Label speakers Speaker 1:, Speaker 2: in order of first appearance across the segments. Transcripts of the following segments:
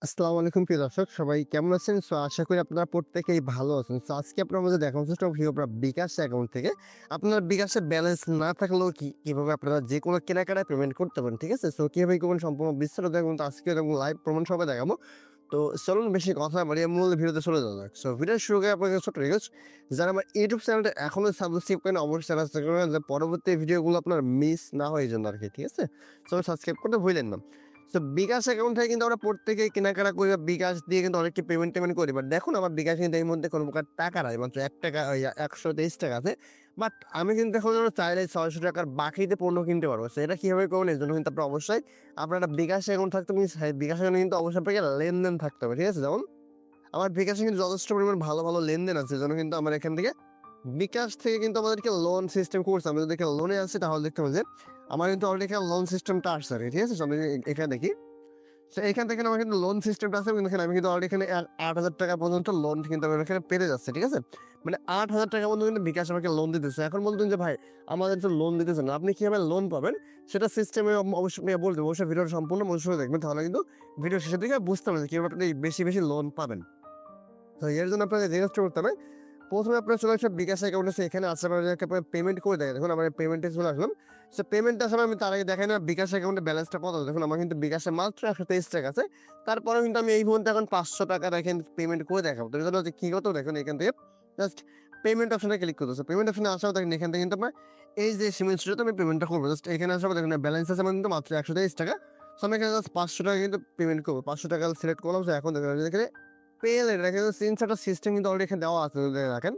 Speaker 1: আসসালামু আলাইকুম প্রিয় দর্শক সবাই কেমন আছেন? আশা করি আপনারা প্রত্যেকেই ভালো আছেন। আজকে আপনার মাঝে দেখানোর চেষ্টা করছি আপনার বিকাশ অ্যাকাউন্ট থেকে আপনার বিকাশে ব্যালেন্স না থাকলেও কিভাবে আপনারা যেকোনো কেনাকাটায় পেমেন্ট করতে পারেন। ঠিক আছে? কিভাবে করবেন সম্পূর্ণ বিস্তারিত কিন্তু আজকে এরকম লাইভ প্রমাণ সহকারে দেখাবো। তো চলুন বেশি কথা না বাড়িয়ে মূল ভিডিওতে চলে যাওয়া যাক। ভিডিও শুরু করে আপনাকে ছোট্ট রিকোয়েস্ট, যারা আমার ইউটিউব চ্যানেলটা এখনো সাবস্ক্রাইব করেন অবশ্যই সাবস্ক্রাইব করবেন, যে পরবর্তী ভিডিওগুলো আপনার মিস না হয় এজন্য আরকি। ঠিক আছে? সাবস্ক্রাইব করতে ভুলেন না। বিকাশ অ্যাকাউন্ট থেকে কিন্তু আমরা প্রত্যেকেই কেনাকাটা করি বা বিকাশ দিয়ে কিন্তু অনেককে পেমেন্ট করি। বাট দেখুন আমার বিকাশে কিন্তু এই মুহূর্তে কোনো প্রকার টাকা নাই। মাত্র ৳১ ওই ৳১২৩ আছে। বাট আমি কিন্তু এখন চাইলে ৳৬০০ র বাকিতে পণ্য কিনতে পারবো। এটা কিভাবে করবেন? এর জন্য কিন্তু আপনার অবশ্যই আপনার একটা বিকাশ অ্যাকাউন্ট থাকতে হবে। বিকাশ অ্যাকাউন্টে কিন্তু অবশ্যই আপনাকে লেনদেন থাকতে হবে। ঠিক আছে? যেমন আমার বিকাশে কিন্তু যথেষ্ট পরিমাণ ভালো লেনদেন আছে। এজন্য কিন্তু আমার এখান থেকে বিকাশ থেকে কিন্তু আমাদেরকে লোন সিস্টেম করছে। আমি যদি এখানে লোনে আছি তাহলে দেখতে পাবেন যে আমার কিন্তু অলরেডি এখানে লোন সিস্টেমটা আসছে আরকি। ঠিক আছে? আমি এখানে দেখি। এখান থেকে আমার কিন্তু লোন সিস্টেমটা আছে, কিন্তু এখানে আমি কিন্তু অলরেডি এখানে ৳৮,০০০ পর্যন্ত লোন কিন্তু আমার এখানে পেতে যাচ্ছে। ঠিক আছে? মানে ৳৮,০০০ পর্যন্ত কিন্তু বিকাশ আমাকে লোন দিতেছে। এখন বলতেন যে ভাই আমাদের তো লোন দিতেছে না। আপনি কিভাবে লোন পাবেন সেটা সিস্টেমে অবশ্যই আমি বলে দেব। অবশ্যই ভিডিওটা সম্পূর্ণ মনোযোগ দিয়ে দেখবেন, তাহলে কিন্তু ভিডিও শেষের দিকে বুঝতে পারবেন যে কিভাবে আপনি বেশি লোন পাবেন। এর জন্য আপনাকে যে কাজটা করতে হবে, ১ম এ আপনার চলে আসবে বিকাশ অ্যাকাউন্ট আছে, এখানে আসার পরে আপনার পেমেন্ট করে দেয়। দেখুন আমার পেমেন্টে চলে আসলাম। পেমেন্ট আসার আমি তার আগে দেখাই না বিকাশ অ্যাকাউন্টে ব্যালেন্সটা কত। দেখুন আমার কিন্তু বিকাশে মাত্র ৳১২৩ আছে। তারপরেও কিন্তু আমি এই মুহূর্তে এখন ৳৫০০ দেখেন পেমেন্ট করে দেখাবো। তো এর জন্য কি করতে হবে দেখুন, এখান থেকে জাস্ট পেমেন্ট অপশনে ক্লিক করতেছে। পেমেন্ট অপশনে আসার পর দেখেন এখান থেকে কিন্তু আপনার এই যে সিমেন্ট স্টোরে আমি পেমেন্টটা করব। জাস্ট এখানে আসার পর দেখুন ব্যালেন্স আছে আমার কিন্তু মাত্র ৳১২৩। আমি এখানে জাস্ট ৳৫০০ কিন্তু পেমেন্ট করব। ৳৫০০ সিলেক্ট করলাম। এখন দেখুন এখানে পে লেটার, কিন্তু সিনচার্টার সিস্টেম কিন্তু অলরেডি এখানে দেওয়া আছে, যদি রাখেন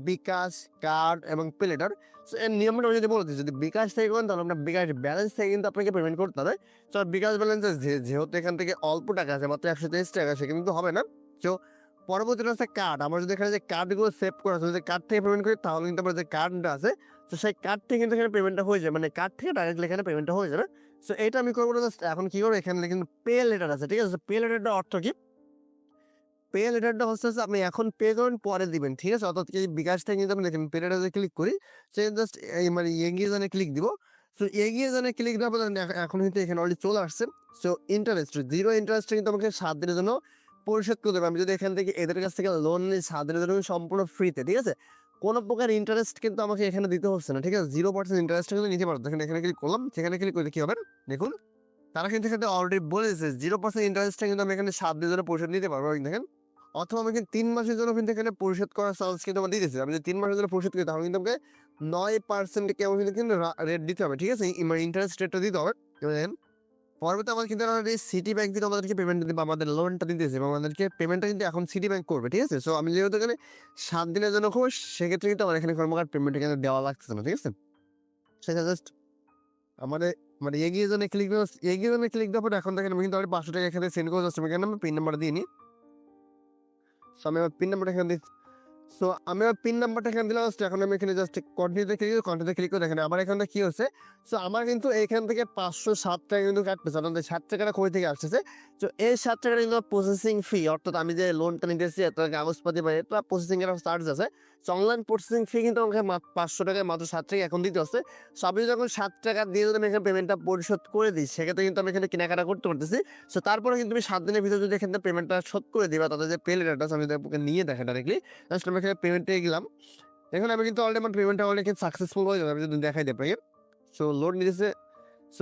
Speaker 1: বিকাশ, কার্ড এবং পে লেটার। এর নিয়মটা আমি যদি বলে দিই, যদি বিকাশ থেকে করেন তাহলে আপনার বিকাশ ব্যালেন্স থেকে কিন্তু আপনাকে পেমেন্ট করতে হবে। বিকাশ ব্যালেন্সে যেহেতু এখান থেকে অল্প টাকা আছে মাত্র ৳১২৩, সে কিন্তু হবে না। সো পরবর্তীটা হচ্ছে কার্ড। আমার যদি এখানে যে কার্ডগুলো সেভ করা আছে, যদি কার্ড থেকে পেমেন্ট করি তাহলে কিন্তু আমার যে কার্ডটা আছে, সেই কার্ড থেকে কিন্তু এখানে পেমেন্টটা হয়ে যাবে। মানে কার্ড থেকে ডাইরেক্টলি এখানে পেমেন্টটা হয়ে যাবে। এটা আমি করবো না, জাস্ট এখন কি করবো, এখানে কিন্তু পে লেটার আছে। ঠিক আছে? পে লেটারটার অর্থ কি? পে লেটারটা হচ্ছে আপনি এখন পে করবেন পরে দিবেন। ঠিক আছে? অর্থাৎ এই বিকাশ থেকে কিন্তু আমি দেখেন পে লেটারে ক্লিক করি। জাস্ট এই মানে এগিয়ে যানে ক্লিক দিব। এগিয়ে যানে ক্লিক দেওয়ার পর দেখেন এখন কিন্তু এখানে অলরেডি চলে আসছে। ইন্টারেস্ট 0 ইন্টারেস্টে কিন্তু আমাকে ৭ দিনের জন্য পরিশোধ করতে হবে। আমি যদি এখান থেকে এদের কাছ থেকে লোন নিই ৭ দিনের জন্য সম্পূর্ণ ফ্রিতে। ঠিক আছে? কোন প্রকার ইন্টারেস্ট কিন্তু আমাকে এখানে দিতে হচ্ছে না। ঠিক আছে? 0% ইন্টারেস্টে কিন্তু নিতে পারব। দেখেন এখানে ক্লিক করলাম। সেখানে ক্লিক করলে কি হবে? দেখুন তারা কিন্তু এখানে অলরেডি বলে দিয়েছে 0% ইন্টারেস্টে কিন্তু আমি এখানে ৭ দিনের জন্য পরিশোধ নিতে পারবো। দেখেন, অথবা আমি কিন্তু ৩ মাসের জন্য কিন্তু এখানে পরিশোধ করার চান্স কিন্তু আমার দিতেছে। আমি যদি ৩ মাসের জন্য পরিশোধ করি তাহলে কিন্তু আমাকে ৯% কেমন কিন্তু রেট দিতে হবে। ঠিক আছে? মানে ইন্টারেস্ট রেটটা দিতে হবে। এবার দেখেন পরবর্তীতে আমার কিন্তু অলরেডি সিটি ব্যাংক কিন্তু আমাদেরকে পেমেন্ট দিবে, আমাদের লোনটা দিতেছে এবং আমাদেরকে পেমেন্টটা কিন্তু এখন সিটি ব্যাংক করবে। ঠিক আছে? আমি যেহেতু এখানে ৭ দিনের জন্য খুব, সেক্ষেত্রে কিন্তু আমার এখানে কোনো প্রকার পেমেন্ট এখানে দেওয়া লাগতেছে না। ঠিক আছে? সেটা জাস্ট আমাদের মানে এগিয়ে জোনে ক্লিক দেওয়ার পরে এখন দেখেন আমি কিন্তু অলরেডি ৳৫০০ এখানে সেন্ড করে যাচ্ছি। এখানে আমি পিন নাম্বার দিয়ে নিই। আমি আমার পিন নাম্বারটা এখানে দিচ্ছি। আমি আমার পিন নাম্বারটা এখানে দিলাম। এখন আমি এখানে জাস্ট কন্টিনিউতে ক্লিক করে দেখেন আমার এখানে কি হচ্ছে। আমার কিন্তু এখান থেকে ৳৫০৭ কিন্তু কাটতেছে। অর্থাৎ ৳৬০ টা কই থেকে আসতেছে? এই ৳৬০ কিন্তু প্রসেসিং ফি, অর্থাৎ আমি যে লোনটা নিতেছি এত কাগজপাতি বা এটা প্রসেসিং এর চার্জ আছে। অনলাইন প্রসেসিং ফি কিন্তু আমাকে ৳৫০০ মাত্র ৳৬০ এখন দিতে হচ্ছে। আমি যখন ৳৬০ দিয়ে যদি আমি এখানে পেমেন্টটা পরিশোধ করে দিই, সেক্ষেত্রে কিন্তু আমি এখানে কেনাকাটা করতে পারতেছি। তারপরে কিন্তু তুমি ৭ দিনের ভিতরে যদি এখান থেকে পেমেন্টটা শোধ করে দিবা, তাদের যে পে লেটারটা আছে আমি যদি আপনাকে নিয়ে দেখাই ডাইরেক্টলি। জাস্ট আমি এখানে পেমেন্টে গেলাম। দেখুন আমি কিন্তু অলরেডি আমার পেমেন্টটা অলরেডি সাকসেসফুল হয়ে যাবে। আমি যদি দেখাই দিই আপনাকে। লোড নিতেছে।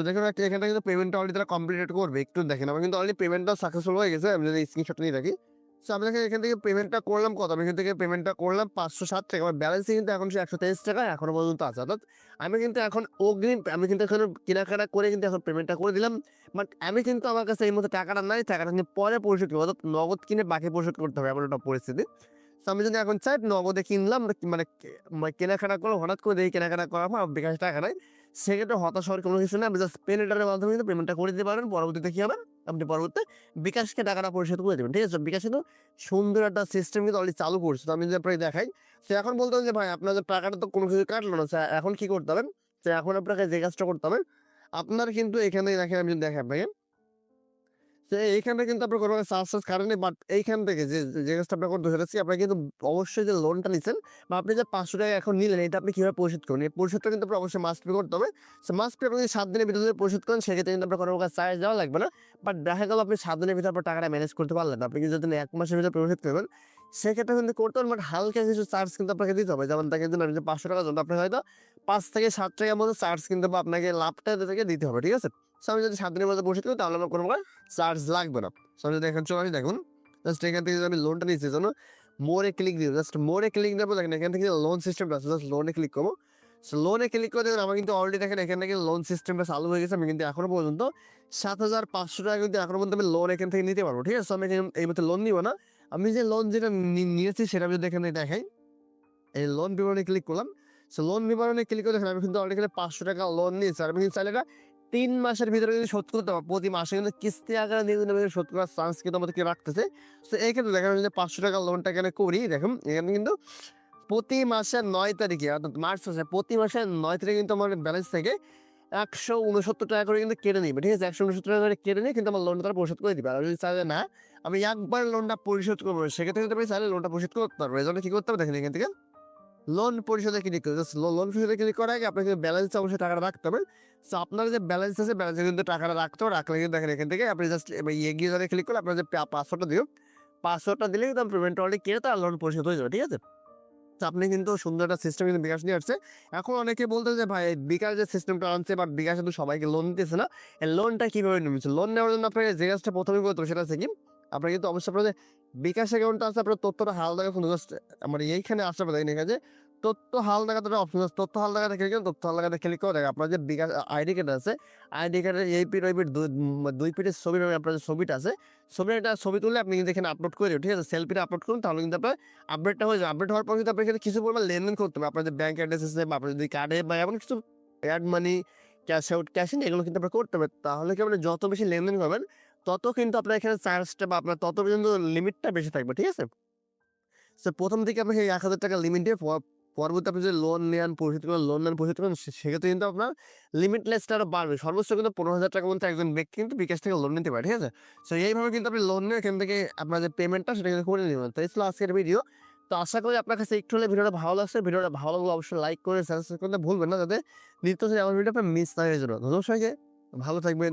Speaker 1: দেখুন এখানটা কিন্তু পেমেন্টটা অলরেডি তারা কমপ্লিট করবে। একটু দেখেন আমার কিন্তু অলরেডি পেমেন্টটা সাকসেসফুল হয়ে গেছে। আমি যদি স্ক্রিনশটটা নিয়ে রাখি। আমি দেখেন এখান থেকে পেমেন্টটা করলাম কত? আমি এখান থেকে পেমেন্টটা করলাম ৳৫০৭। আমার ব্যালেন্সে কিন্তু এখন ৳১২৩ এখনো পর্যন্ত আছে। অর্থাৎ আমি কিন্তু এখন অগ্রিম, আমি কিন্তু এখন কেনাকাটা করে কিন্তু এখন পেমেন্টটা করে দিলাম। বাট আমি কিন্তু আমার কাছে এই মুহূর্তে টাকাটা নাই। টাকাটা কিন্তু পরে পরিশোধ করব। অর্থাৎ নগদ কিনে বাকি পরিশোধ করতে হবে, এমন একটা পরিস্থিতি। আমি যদি এখন চাই নগদে কিনলাম, মানে কেনাকাটা করলাম, হঠাৎ করে দেখি কেনাকাটা করার পর আমার বিকাশে টাকা নাই। সেক্ষেত্রে হতাশ হওয়ার কোনো কিছু না। আপনি জাস্ট পে লেটারের মাধ্যমে কিন্তু পেমেন্টটা করে দিতে পারেন। পরবর্তীতে কি হবে? আপনি পরবর্তীতে বিকাশকে টাকাটা পরিশোধ করে দিবেন। ঠিক আছে? বিকাশ কিন্তু সুন্দর একটা সিস্টেম কিন্তু অলরেডি চালু করছে। আমি যদি আপনাকে দেখাই, এখন বলতে হবে যে ভাই আপনার যে টাকাটা তো কোনো কিছু কাটলো না। এখন কি করতে হবে? এখন আপনাকে যে কাজটা করতে হবে, আপনার কিন্তু এখানে দেখেন আমি যদি দেখাই আপনাকে। তো এইখানে কিন্তু আপনার কোনো চার্জ কাটে নাই। বাট এইখান থেকে যে কাজটা আপনার করতে হচ্ছে আপনার কিন্তু অবশ্যই যে লোনটা নিচ্ছেন বা আপনি যে ৳৫০০ এখন নিলেন এটা আপনি কিভাবে পরিশোধ করবেন? এই পরিশোধটা কিন্তু আপনার অবশ্যই মাস্ট পে করতে হবে। সো মাস্ট পে আপনি যদি ৭ দিনের ভিতরে যদি পরিশোধ করেন সেক্ষেত্রে কিন্তু আপনার কোনো প্রকার চার্জ দেওয়া লাগবে না। বাট দেখা গেল আপনি ৭ দিনের ভিতরে আপনার টাকাটা ম্যানেজ করতে পারলেন না। আপনি কিন্তু যদি ১ মাসের ভিতরে পরিশোধ করবেন সেক্ষেত্রে কিন্তু করতে পারেন বাট হালকা কিছু চার্জ কিন্তু আপনাকে দিতে হবে। যেমন দেখেন যে ৳৫০০ জন্য আপনার হয়তো ৳৫ থেকে ৳৭ র মতো চার্জ কিন্তু আপনাকে লাভটা থেকে দিতে হবে। ঠিক আছে? সো আমি যদি ৭ দিনের মধ্যে পরিশোধ করি তাহলে আমার কোনো প্রকার চার্জ লাগবে না। সো আমি যদি এখানে চলে আসি দেখুন, জাস্ট এখান থেকে যদি আমি লোনটা নিচ্ছি এজন্য মোরে ক্লিক দিব। জাস্ট মোরে ক্লিক দেবো দেখেন এখান থেকে লোন সিস্টেমটা আছে জাস্ট লোনে ক্লিক করবো। সো লোনে ক্লিক করে দেখুন আমার কিন্তু অলরেডি দেখেন এখান থেকে লোন সিস্টেমটা চালু হয়ে গেছে। আমি কিন্তু এখনো পর্যন্ত ৳৭,৫০০ কিন্তু এখনো পর্যন্ত আমি লোন এখান থেকে নিতে পারবো। ঠিক আছে? সো আমি এই মুহূর্তে লোন নিব না। আমি যে লোন যেটা নিয়েছি সেটা আমি যদি এখানে দেখাই, এই লোন বিবরণে ক্লিক করলাম। সো লোন বিবরণে ক্লিক করে দেখেন আমি কিন্তু অলরেডি এখানে ৳৫০০ লোন নিয়েছি। আর আমি কিন্তু চাইলে এটা ৩ মাসের ভিতরে যদি শোধ করতে পারবো, প্রতি মাসে কিন্তু কিস্তি আকারে দিয়ে কিন্তু শোধ করার চান্স কিন্তু আমাদেরকে রাখতেছে। সো এই ক্ষেত্রে দেখেন আমি যদি ৳৫০০ লোনটা এখানে করি, দেখুন এখানে কিন্তু প্রতি মাসের ৯ তারিখে অর্থাৎ মার্চ মাসে প্রতি মাসের ৯ তারিখে কিন্তু আমার ব্যালেন্স থেকে ৳১৬৯ করে কিন্তু কেটে নিবে। ঠিক আছে? ৳১৬৯ করে কেটে নিয়ে কিন্তু আমার লোনটা তারা পরিশোধ করে দিবে। আর যদি চাইলে না আমি একবার লোনটা পরিশোধ করবো সেক্ষেত্রে কিন্তু আমি চাইলে লোনটা পরিশোধ করতে পারবো। এজন্য কি করতে হবে দেখেন এখান থেকে লোন পরিশোধে ক্লিক করুন। জাস্ট লোন পরিশোধে ক্লিক করার আগে আপনাকে ব্যালেন্সে অবশ্যই টাকাটা রাখতে হবে। সো আপনার যে ব্যালেন্স আছে ব্যালেন্সে কিন্তু টাকাটা রাখতে হবে। রাখলে কিন্তু দেখেন এখান থেকে আপনি জাস্ট এগিয়ে যাতে ক্লিক করলে আপনার যে পাসওয়ার্ডটা দিবেন, পাসওয়ার্ডটা দিলে কিন্তু পেমেন্টটা অলরেডি কেটে তার লোন পরিশোধ হয়ে যাবে। ঠিক আছে? তো আপনি কিন্তু সুন্দর একটা সিস্টেম কিন্তু বিকাশ নিয়ে আসছে। এখন অনেকে বলতে যে ভাই বিকাশ যে সিস্টেমটা আনছে বাট বিকাশ কিন্তু সবাইকে লোন দিতেছে না। এই লোনটা কিভাবে নিচ্ছে? লোন নেওয়ার জন্য আপনাকে যে কাজটা ১ম এ করতে হবে সেটা হচ্ছে কি? আপনার কিন্তু অবশ্যই আপনার যে বিকাশ অ্যাকাউন্টটা আছে আপনার তথ্যটা হালনাগাদ রাখুন। জাস্ট আমার এইখানে আসতে পারে দেখেন যে তথ্য হালনাগাদ একটা অপশন আছে। তথ্য হালনাগাদে ক্লিক করুন। তথ্য হালনাগাদে ক্লিক করে দেখেন আপনার যে বিকাশ আইডি কার্ড আছে, আইডি কার্ডের এই পিঠ ওই পিঠ ২ পিঠের ছবি আপনার যে ছবিটা আছে, ছবির একটা ছবি তুলে আপনি কিন্তু এখানে আপলোড করে দিবেন। ঠিক আছে? সেলফিটা আপলোড করুন তাহলে কিন্তু আপনার আপডেটটা হয়ে যাবে। আপডেট হওয়ার পর কিন্তু আপনার এখানে কিছু পরিমাণ লেনদেন করতে হবে। আপনার যে ব্যাংক অ্যাড্রেস আছে বা আপনার যদি কার্ডে বা এমন কিছু add money, cash out, cash in এগুলো কিন্তু আপনার করতে হবে। তাহলে কি আপনি যত বেশি লেনদেন করবেন, তত কিন্তু আপনার এখানে চার্জটা বা আপনার তত পর্যন্ত লিমিটটা বেশি থাকবে। ঠিক আছে? সো ১ম দিকে আপনাকে এই ৳১,০০০ লিমিট দিয়ে পরবর্তীতে আপনি যদি লোন নেন, পরিশোধ করেন, লোন নেন, পরিশোধ করেন সেক্ষেত্রে কিন্তু আপনার লিমিটলেসটা আরো বাড়বে। সর্বোচ্চ কিন্তু ৳১৫,০০০ পর্যন্ত একজন ব্যক্তি কিন্তু বিকাশ থেকে লোন নিতে পারে। ঠিক আছে? সো এইভাবে কিন্তু আপনি লোন নিয়ে এখান থেকে আপনার যে পেমেন্টটা সেটা কিন্তু করে নিবেন। তো এই ছিল আজকের ভিডিও। তো আশা করি আপনার কাছে একটু হলে ভিডিওটা ভালো লাগছে। ভিডিওটা ভালো লাগলে অবশ্যই লাইক করে সাবস্ক্রাইব করতে ভুলবেন না যাতে নিত্য নতুন এমন ভিডিও আপনার মিস না হয়ে যায়। ধন্যবাদ সবাইকে। ভালো থাকবেন।